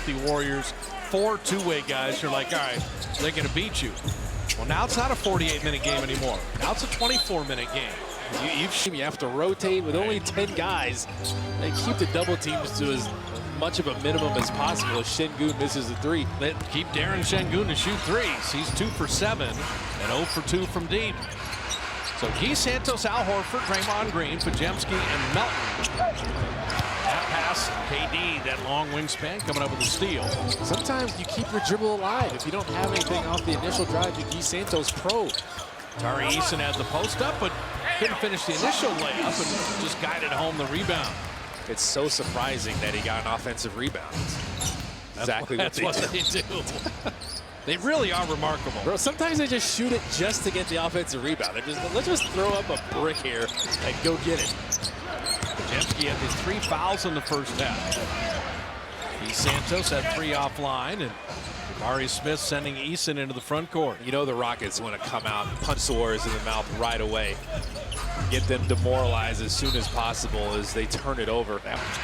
healthy Warriors, 4 two-way guys. You're like, all right, they're going to beat you. Well, now it's not a 48-minute game anymore. Now it's a 24-minute game. You have to rotate with only 10 guys and keep the double teams to as much of a minimum as possible. Şengün misses a three. Keep Darren Şengün to shoot threes. He's 2 for 7 and 0 for 2 from deep. So Guy Santos, Al Horford, Draymond Green, Podziemski, and Melton. That pass, KD, that long wingspan, coming up with a steal. Sometimes you keep your dribble alive. If you don't have anything off the initial drive, to Guy Santos pro. Tari Eason had the post up, but couldn't finish the initial layup and just guided home the rebound. It's so surprising that he got an offensive rebound. Exactly That's what they do. They really are remarkable. Bro, sometimes they just shoot it just to get the offensive rebound. They're just, let's just throw up a brick here and go get it. Podziemski had his 3 fouls in the first half. Guy Santos had 3 offline, and Jabari Smith sending Eason into the front court. You know the Rockets want to come out and punch the Warriors in the mouth right away. Get them demoralized as soon as possible as they turn it over.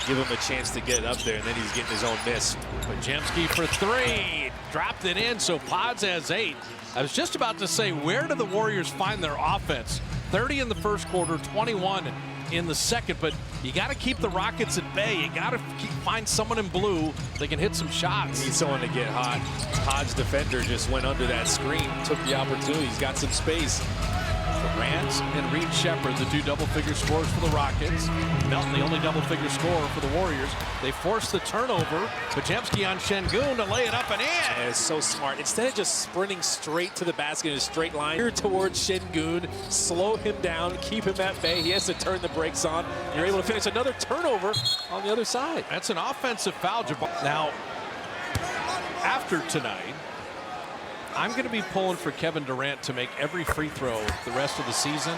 Give him a chance to get it up there, and then he's getting his own miss. Podziemski for 3. Dropped it in, so Pods has 8. I was just about to say, where do the Warriors find their offense? 30 in the first quarter, 21 in the second, but you got to keep the Rockets at bay. You got to find someone in blue that can hit some shots. Need someone to get hot. Pod's defender just went under that screen, took the opportunity. He's got some space. Durant and Reed Shepherd, the 2 double-figure scorers for the Rockets. Melton, the only double-figure scorer for the Warriors. They forced the turnover. Podziemski on Şengün to lay it up and in. And it's so smart. Instead of just sprinting straight to the basket in a straight line, here towards Şengün, slow him down, keep him at bay. He has to turn the brakes on. You're able to finish another turnover on the other side. That's an offensive foul. Now, after tonight, I'm going to be pulling for Kevin Durant to make every free throw the rest of the season,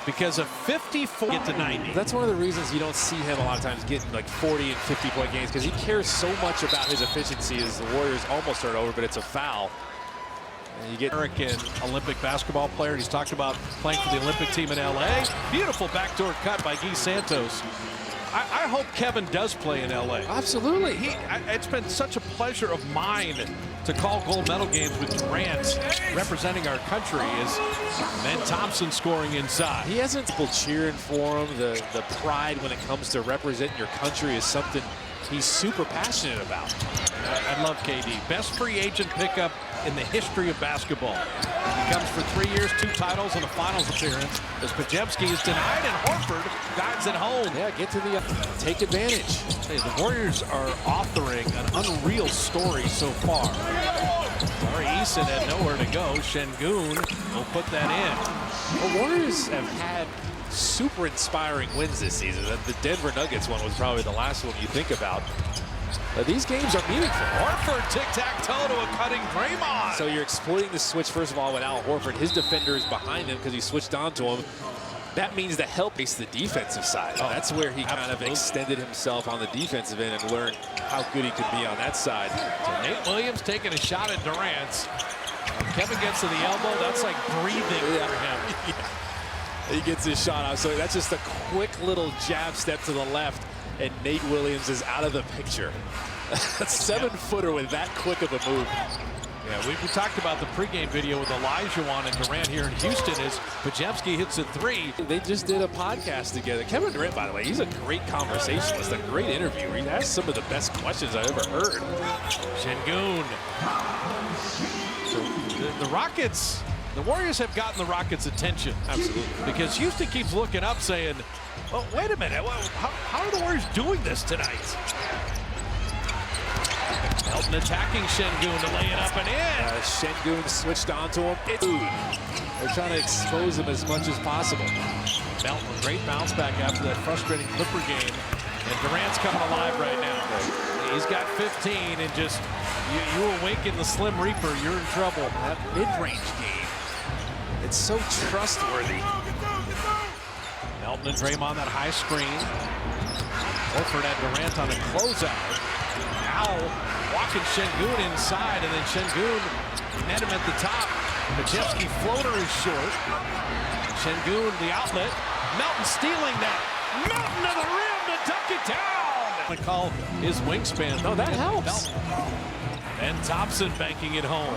because a 54 get to 90. That's one of the reasons you don't see him a lot of times getting like 40 and 50-point games, because he cares so much about his efficiency as the Warriors almost turn over, but it's a foul. And you get American Olympic basketball player. He's talked about playing for the Olympic team in LA. Beautiful backdoor cut by Guy Santos. I hope Kevin does play in LA. Absolutely. It's been such a pleasure of mine to call gold medal games with Durant representing our country, as Ben Thompson scoring inside. He hasn't people cheering for him. The pride when it comes to representing your country is something he's super passionate about. I love KD. Best free agent pickup in the history of basketball. He comes for 3 years, 2 titles, and a finals appearance, as Podziemski is denied and Horford guides it home. Yeah, get to the take advantage. Hey, the Warriors are authoring an unreal story so far. Tari Eason had nowhere to go. Şengün will put that in. The Warriors have had super inspiring wins this season. The Denver Nuggets one was probably the last one you think about. These games are meaningful. Horford tic-tac-toe to a cutting Draymond. So you're exploiting the switch, first of all, with Al Horford. His defender is behind him because he switched onto him. That means the help is the defensive side. That's where he kind of extended himself on the defensive end and learned how good he could be on that side. So Nate Williams taking a shot at Durant. Kevin gets to the elbow. That's like breathing for him. Yeah. He gets his shot out. So that's just a quick little jab step to the left, and Nate Williams is out of the picture. A 7-footer with that quick of a move. Yeah, we talked about the pregame video with Olajuwon and Durant here in Houston as Podziemski hits a 3. They just did a podcast together. Kevin Durant, by the way, he's a great conversationalist, a great interviewer. He asks some of the best questions I've ever heard. Şengün. So the Rockets, the Warriors have gotten the Rockets' attention. Absolutely. Because Houston keeps looking up saying, well, wait a minute, how are the Warriors doing this tonight? Melton attacking Şengün to lay it up and in. Şengün switched onto him. They're trying to expose him as much as possible. Melton, great bounce back after that frustrating Clipper game. And Durant's coming alive right now. He's got 15, and just, you awaken the Slim Reaper, you're in trouble. That mid-range game, it's so trustworthy. Melton and Draymond, that high screen. Horford had Durant on a closeout. Now walking Şengün inside, and then Şengün met him at the top. Podziemski floater is short. Şengün the outlet. Melton stealing that. Melton to the rim to duck it down. to call his wingspan. No, that helps. And Thompson banking it home.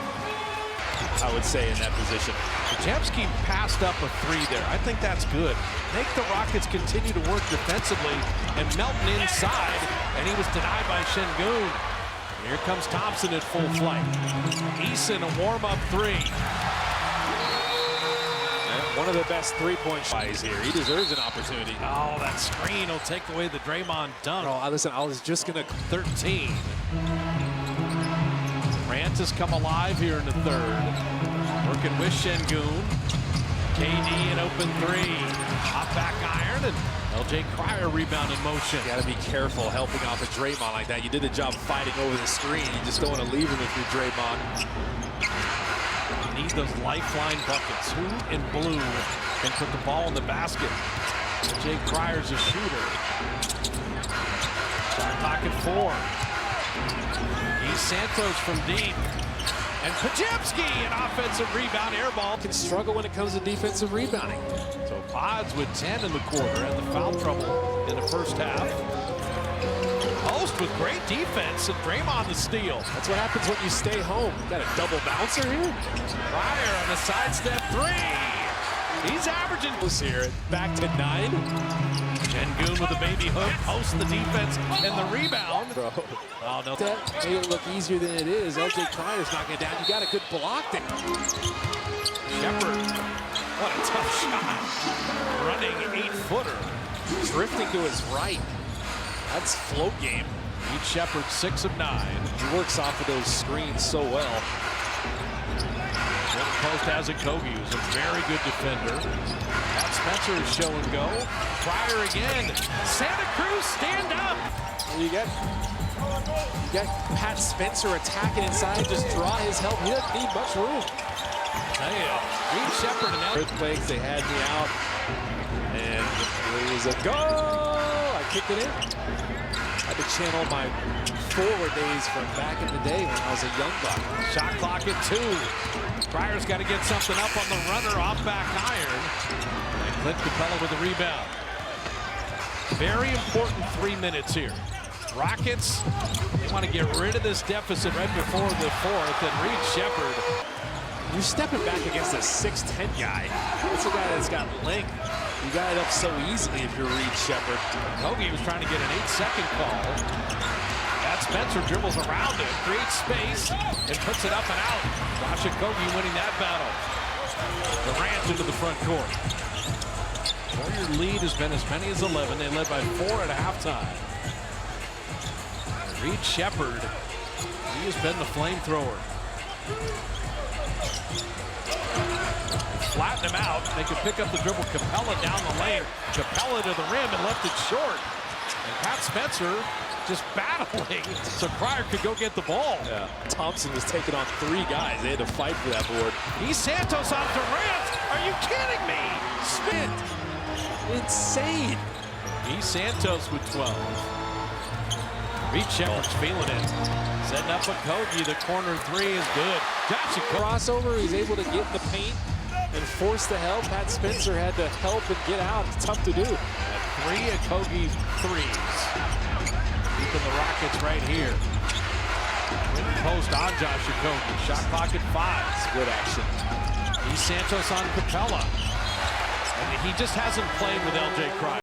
I would say in that position. Podziemski passed up a three there. I think that's good. Make the Rockets continue to work defensively, and Melton inside, and he was denied by Şengün. Here comes Thompson at full flight. Eason, a warm-up three. And one of the best three-point shots here. He deserves an opportunity. Oh, that screen will take away the Draymond dunk. Oh, listen, I was just going to... 13. Grant has come alive here in the third. Working with Şengün. KD an open three. Hop back iron, and LJ Cryer rebound in motion. You got to be careful helping off a Draymond like that. You did the job fighting over the screen. You just don't want to leave him if you're Draymond. You need those lifeline buckets. Who in blue can put the ball in the basket? LJ Cryer's a shooter. Shot clock at 4. He's Santos from deep. And Podziemski, an offensive rebound, air ball. Can struggle when it comes to defensive rebounding. So Pods with 10 in the quarter and the foul trouble in the first half. Post with great defense and Draymond the steal. That's what happens when you stay home. You got a double bouncer here. Cryer on the sidestep three. He's averaging this here. Back to 9. Şengün with a baby hook, post the defense and the rebound. Bro. Oh, no. That made it look easier than it is. LJ Cryer's knocking it down. You got a good block there. Shepard, what a tough shot. Running 8-footer. Drifting to his right. That's float game. Reed Shepard, 6 of 9. He works off of those screens so well. Post has a Kogi, who's a very good defender. Pat Spencer is show and go. Cryer again. Santa Cruz, stand up. You got Pat Spencer attacking inside. Just draw his help. He doesn't need much room. Tell you, Reed Shepard and Earthquakes, they had me out. And it was a goal. I kicked it in. I had to channel my forward days from back in the day when I was a young buck. shot clock at 2. Cryer's got to get something up on the runner, off back iron. And Clint Capella with the rebound. Very important 3 minutes here. Rockets, they want to get rid of this deficit right before the 4th, and Reed Shepard. You're stepping back against a 6'10 guy. That's a guy that's got length. You got it up so easily if you're Reed Shepard. Kogi was trying to get an 8-second call. Pat Spencer dribbles around it, creates space, and puts it up and out. Josh Okogie winning that battle. Durant into the front court. Warrior lead has been as many as 11. They led by 4 at halftime. Reed Shepard, he has been the flamethrower. Flatten him out. They can pick up the dribble. Capella down the lane. Capella to the rim and left it short. And Pat Spencer just battling so Cryer could go get the ball. Yeah. Thompson was taking on 3 guys. They had to fight for that board. He's Santos on Durant. Are you kidding me? Spin. Insane. He's Santos with 12. Reed Shepard's feeling it. Setting up a Kogi. The corner 3 is good. Josh crossover. He's able to get in the paint and force the help. Pat Spencer had to help and get out. It's tough to do. 3 Kogi threes. Keeping the Rockets right here. Win post on Josh Okogie. Shot clock at 5. Good action. He's Santos on Capella. And he just hasn't played with LJ Cryer.